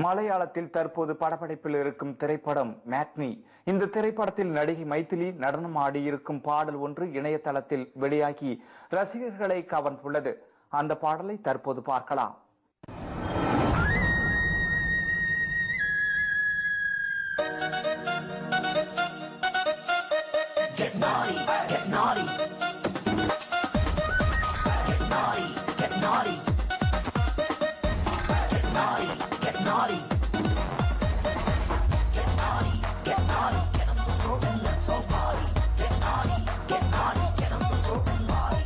மலையாளத்தில் தற்போது படப்பிடிப்பில் இருக்கும் திரைப்படம் மேட்னி. இந்த திரைப்படத்தில் நடிகை மைதிலி நடனம் ஆடியிருக்கும் பாடல் ஒன்று இணையதளத்தில் வெளியாகி ரசிகர்களை கவர்ந்துள்ளது. அந்த பாடலை தற்போது பார்க்கலாம். Get naughty, get naughty. Get naughty, get naughty. Get naughty, get naughty. Get naughty, get naughty. Get on the floor and let's all party. Get naughty, get naughty. Get on the floor and party.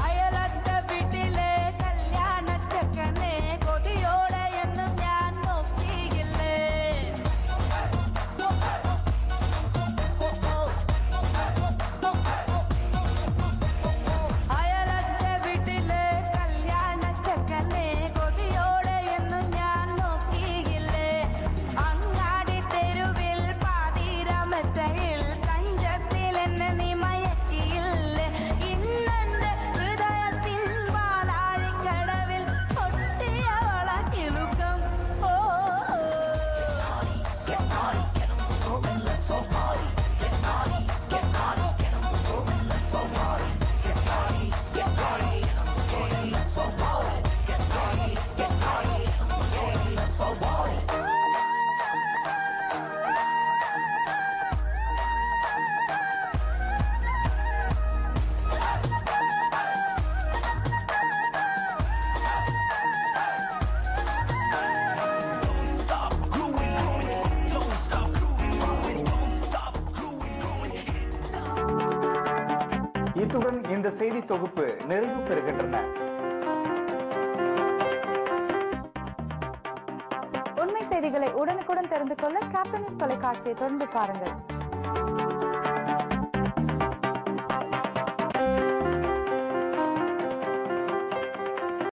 അയലത്തെ വീട്ടിലെ കല്യാണച്ചക്കനെ കൊതിയോടെ എന്നും ഞാൻ നോക്കിയില്ലേ. അയലത്തെ വീട്ടിലെ കല്യാണച്ചക്കനെ കൊതിയോടെ എന്നും ഞാൻ നോക്കിയില്ലേ. അങ്ങാടി തെരുവിൽ പാതിരാമത്തയിൽ കഞ്ചത്തിൽ എന്നെ നീ മയക്കിയില്ലേ. ഇന്നെന്റെ ഹൃദയത്തിൻ പാലാഴിക്കടവിൽ പൊട്ടിയവള കിലുക്കം. ഓ Get naughty, get on the floor and let's all party. Get naughty, get naughty. Get on the floor and let's all party. Get naughty, get naughty. Get on the floor and let's all party. Get naughty, get naughty. Get on the floor and let's all party. Don't stop grooving, grooving. Don't stop grooving, grooving. Don't stop grooving, grooving. இத்துடன் இந்த செய்தி தொகுப்பு நிறைவு பெறுகின்றன. உண்மை செய்திகளை உடனுக்குடன் தெரிந்து கொள்ள கேப்டன் நியூஸ் தொலைக்காட்சியை தொடர்ந்து பாருங்கள்.